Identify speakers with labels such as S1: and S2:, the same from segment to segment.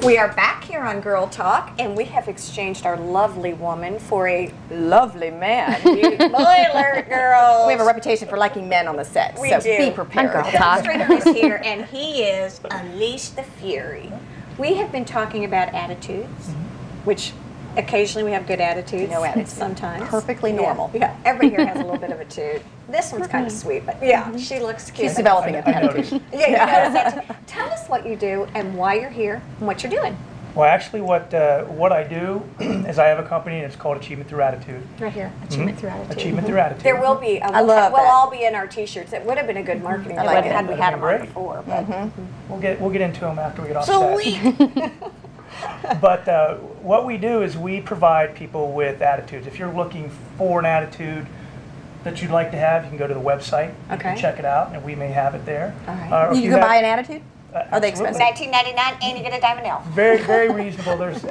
S1: We are back here on Girl Talk, and we have exchanged our lovely woman for a lovely man. Boy alert, girls.
S2: We have a reputation for liking men on the set,
S1: We
S2: so
S1: do.
S2: be prepared.
S3: Girl Talk.
S1: Stringer is here, and he is Unleash the Fury. We have been talking about attitudes, which occasionally we have good attitudes.
S2: No attitude.
S1: Sometimes.
S2: Perfectly normal.
S1: Yeah, everybody here has a little bit of a toot. This one's kind of sweet, but yeah, she looks cute.
S2: She's developing an
S4: I
S2: attitude.
S4: noticed.
S1: Yeah, you notice that too. Tell us what you do and why you're here and what you're doing.
S4: Well, actually, what I do is I have a company, and it's called Achievement Through Attitude.
S1: Right here, Achievement Through Attitude.
S4: Achievement Through Attitude.
S1: There will be.
S2: I love
S1: We'll
S2: that.
S1: all be in our T-shirts. It would have been a good marketing
S2: I
S1: deal
S2: like it.
S1: had we had them on
S4: Great.
S1: before. But
S4: We'll get into them after we get off set.
S1: sweet.
S4: But what we do is we provide people with attitudes. If you're looking for an attitude that you'd like to have, you can go to the website. You
S1: Okay.
S4: can check it out, and we may have it there.
S1: All right.
S4: Or if
S2: You can
S4: have-
S2: buy an attitude? Are they
S4: absolutely.
S2: expensive?
S1: $19.99 and you get a diamond nail.
S4: Very, very reasonable. There's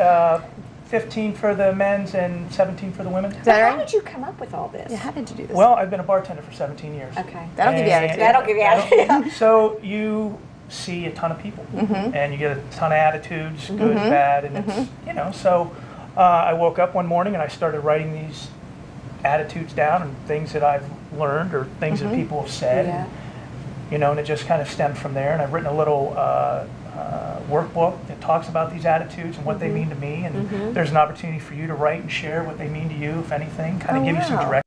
S4: 15 for the men's and 17 for the women.
S2: Is that
S1: How
S2: right?
S1: did you come up with all this?
S2: Yeah, how did you do this?
S4: Well, I've been a bartender for 17 years.
S1: Okay.
S2: That'll give you
S4: And-
S2: attitude.
S1: That'll give you attitude.
S4: So you see a ton of people, and you get a ton of attitudes, good, bad, and it's, so I woke up one morning and I started writing these attitudes down and things that I've learned or things that people have said,
S1: Yeah.
S4: and it just kind of stemmed from there. And I've written a little workbook that talks about these attitudes and what they mean to me, and there's an opportunity for you to write and share what they mean to you, if anything, kind of
S2: Oh,
S4: give you some
S2: wow.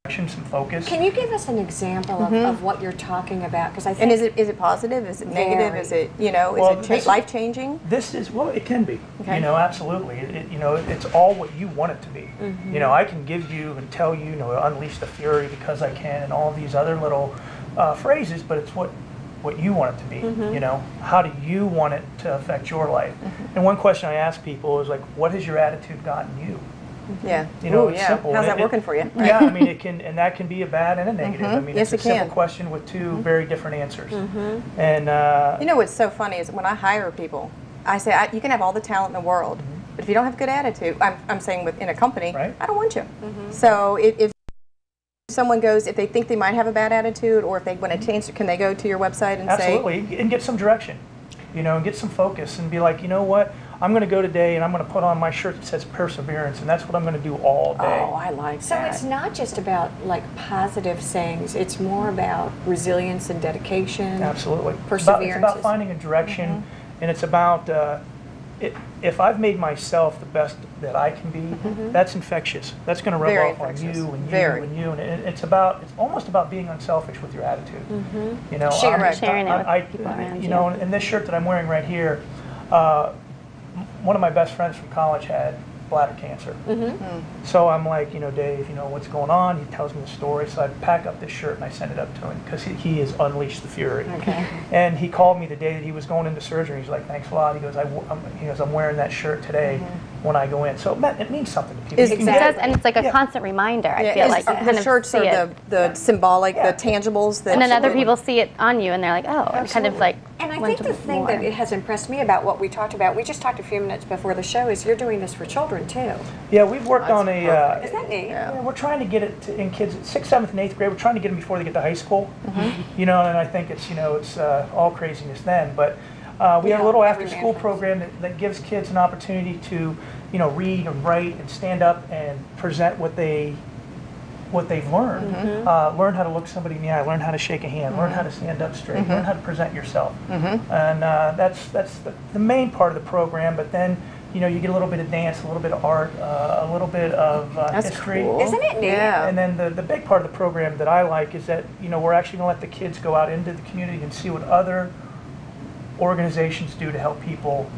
S4: direction, some focus.
S1: Can you give us an example of what you're talking about? Because I think
S2: And is it positive? Is it negative?
S1: Very.
S2: Is it,
S4: Well,
S2: is
S4: this-
S2: it life-changing?
S4: This is, well, it can be,
S2: Okay.
S4: Absolutely. It's all what you want it to be. I can give you and tell you, unleash the fury because I can, and all these other little phrases, but it's what you want it to be. How do you want it to affect your life? And one question I ask people is like, what has your attitude gotten you?
S2: Yeah.
S4: It's
S2: yeah.
S4: simple.
S2: How's
S4: And
S2: that working for you?
S4: Yeah, I mean, and that can be a bad and a negative. I mean,
S2: Yes,
S4: it's a
S2: it
S4: simple
S2: can.
S4: question with two very different answers. And
S2: What's so funny is when I hire people, I say, you can have all the talent in the world, but if you don't have a good attitude, I'm saying within a company,
S4: Right.
S2: I don't want you. So if someone goes, if they think they might have a bad attitude, or if they want to change, can they go to your website and
S4: absolutely, and get some direction, and get some focus, and be like, you know what, I'm going to go today and I'm going to put on my shirt that says perseverance, and that's what I'm going to do all day.
S2: Oh, I like
S1: so.
S2: that.
S1: It's not just about like positive sayings. It's more about resilience and dedication.
S4: Absolutely.
S1: Perseverance.
S4: It's about finding a direction, and it's about if I've made myself the best that I can be, that's infectious. That's going to rub
S2: Very
S4: off on
S2: infectious.
S4: you and you
S2: Very.
S4: and you, and it's almost about being unselfish with your attitude.
S3: Sharing it with people around you.
S4: And this shirt that I'm wearing right here, one of my best friends from college had bladder cancer. So I'm like, Dave, what's going on? He tells me the story. So I pack up this shirt and I send it up to him because he has unleashed the fury.
S1: Okay.
S4: And he called me the day that he was going into surgery. He's like, thanks a lot. He goes, I'm wearing that shirt today when I go in. So it means something to people.
S2: Is-
S4: You can
S3: It
S4: get
S3: does,
S4: it.
S3: and it's like a
S4: Yeah.
S3: constant reminder. I
S2: Yeah,
S3: feel
S2: is-
S3: like you
S2: the
S3: kind of
S2: shirts
S3: see
S2: are
S3: it.
S2: the symbolic,
S4: Yeah.
S2: the tangibles. That
S3: And then other
S4: Absolutely.
S3: people see it on you, and they're like, oh, and kind of
S4: Absolutely.
S3: like.
S1: And I
S3: want
S1: think the
S3: to
S1: thing
S3: more.
S1: that it has impressed me about what we talked about, we just talked a few minutes before the show, is you're doing this for children too.
S4: Yeah, we've worked on a.
S1: Is that neat?
S2: Yeah.
S4: We're trying to get it in kids 6th, 7th, and 8th grade. We're trying to get them before they get to high school. And I think it's it's all craziness then. But we have a little
S1: every
S4: after-school
S1: man
S4: program that gives kids an opportunity to read and write and stand up and present what they've learned. Learn how to look somebody in the eye. Learn how to shake a hand. Learn how to stand up straight. Learn how to present yourself. And that's the main part of the program. But then you get a little bit of dance, a little bit of art, a little bit of
S2: That's
S4: history.
S2: cool.
S1: Isn't it neat?
S2: Yeah.
S4: And then the big part of the program that I like is that we're actually going to let the kids go out into the community and see what other organizations do to help people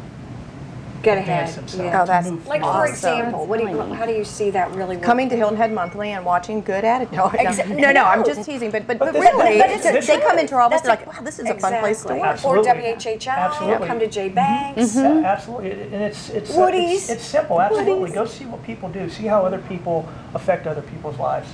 S1: Get
S4: advance
S1: ahead.
S4: themselves.
S1: Yeah.
S2: Oh, that's
S4: to move
S1: Like
S4: forward.
S1: for example, how do you see that really working?
S2: Coming to Hilton Head Monthly and watching good attitude. No, I'm just teasing. But
S4: But this-
S2: really,
S4: but it's
S2: they come into our office,
S1: That's
S2: they're like, wow, this is a fun place to
S1: exactly.
S2: work.
S4: Absolutely.
S1: Or WHHI,
S4: Absolutely.
S1: come to J Banks.
S4: Yeah, absolutely, and it's
S1: Woody's.
S4: it's simple. Absolutely,
S1: Woody's.
S4: go see what people do. See how other people affect other people's lives,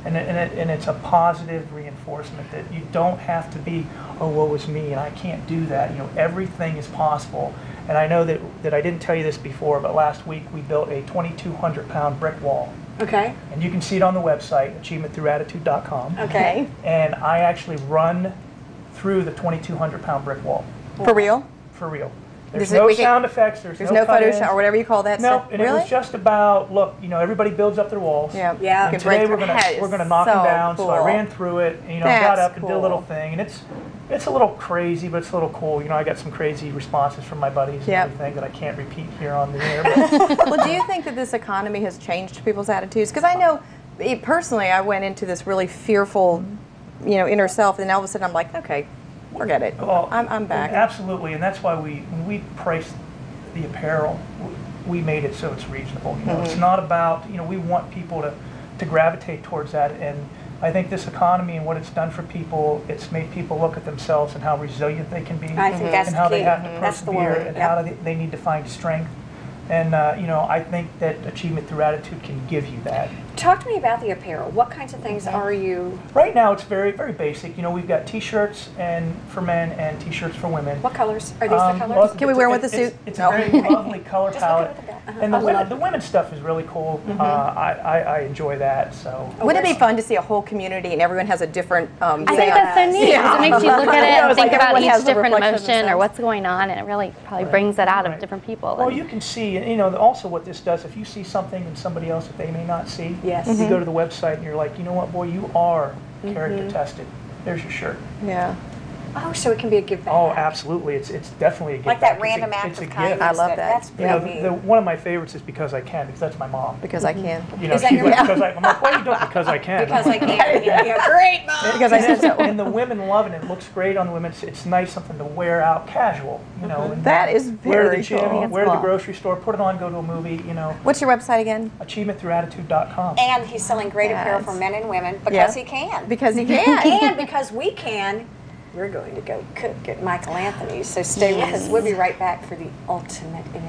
S4: and it's a positive reinforcement that you don't have to be, oh, woe is me, and I can't do that. Everything is possible. And I know that I didn't tell you this before, but last week we built a 2,200-pound brick wall.
S1: Okay.
S4: And you can see it on the website, achievementthroughattitude.com.
S1: Okay.
S4: And I actually run through the 2,200-pound brick wall,
S2: For real?
S4: for real. There's no sound effects. There's
S2: no Photoshop or whatever you call that
S4: no,
S2: stuff.
S4: and
S2: really?
S4: it was just about, look, everybody builds up their walls.
S2: Yeah.
S1: Yeah.
S4: And today we're gonna knock them down.
S2: Cool.
S4: So I ran through it, and, got up and did a little thing, and it's a little crazy, but it's a little cool. I got some crazy responses from my buddies and everything that I can't repeat here on the air. But.
S2: Well, do you think that this economy has changed people's attitudes? Because I know, personally, I went into this really fearful, inner self, and all of a sudden I'm like, okay, forget it.
S4: Well,
S2: I'm back.
S4: Absolutely, and that's why when we priced the apparel, we made it so it's reasonable. It's not about, we want people to gravitate towards that, and I think this economy and what it's done for people, it's made people look at themselves and how resilient they can be,
S1: I think that's
S4: and how
S1: the
S4: they
S1: key.
S4: have to
S1: That's the
S4: persevere,
S1: word.
S4: and how they need to find strength. And I think that Achievement Through Attitude can give you that.
S1: Talk to me about the apparel. What kinds of things are you?
S4: Right now, it's very, very basic. We've got T-shirts for men and T-shirts for women.
S1: What colors are these? The colors?
S2: Can we wear them with the suit?
S4: It's a very lovely color
S1: Just look
S4: palette.
S1: at the back.
S4: And the women's stuff is really cool. I enjoy that. So.
S2: Wouldn't it be fun to see a whole community and everyone has a different
S3: I think that's so neat.
S2: Yeah.
S3: It makes you look at it and
S2: It's
S3: think
S2: like
S3: about
S2: everyone has
S3: each
S2: the
S3: different
S2: reflection of
S3: emotion or
S2: themselves.
S3: what's going on, and it really probably brings that out of different people.
S4: Well, you can see, also what this does, if you see something in somebody else that they may not see,
S1: Yes.
S4: you go to the website and you're like, you know what, boy, you are character tested. There's your shirt.
S2: Yeah.
S1: Oh, so it can be a give back.
S4: Oh, absolutely. It's definitely a gift.
S1: Like that
S4: back. It's
S1: random
S4: a
S1: act of
S4: gift.
S1: kindness.
S2: I love that.
S1: That's really neat.
S4: One of my favorites is Because I Can, because that's my mom.
S2: Because I can.
S1: Is that
S4: she's
S1: your
S4: like,
S1: mom?
S4: I'm like, why are you doing Because I Can?
S1: Because I can. Yeah, great, Mom.
S2: Because I said so.
S4: And the women love it. It looks great on the women. It's nice, something to wear out casual, and
S2: That is
S4: wear to the
S2: very
S4: gym,
S2: cool.
S4: wear to the grocery store, put it on, go to a movie,
S2: What's your website again?
S4: achievementthroughattitude.com.
S1: And he's selling great apparel for men and women because he can.
S2: Because he can.
S1: And because we can, we're going to go cook at Michael Anthony's. So stay with us. We'll be right back for the ultimate in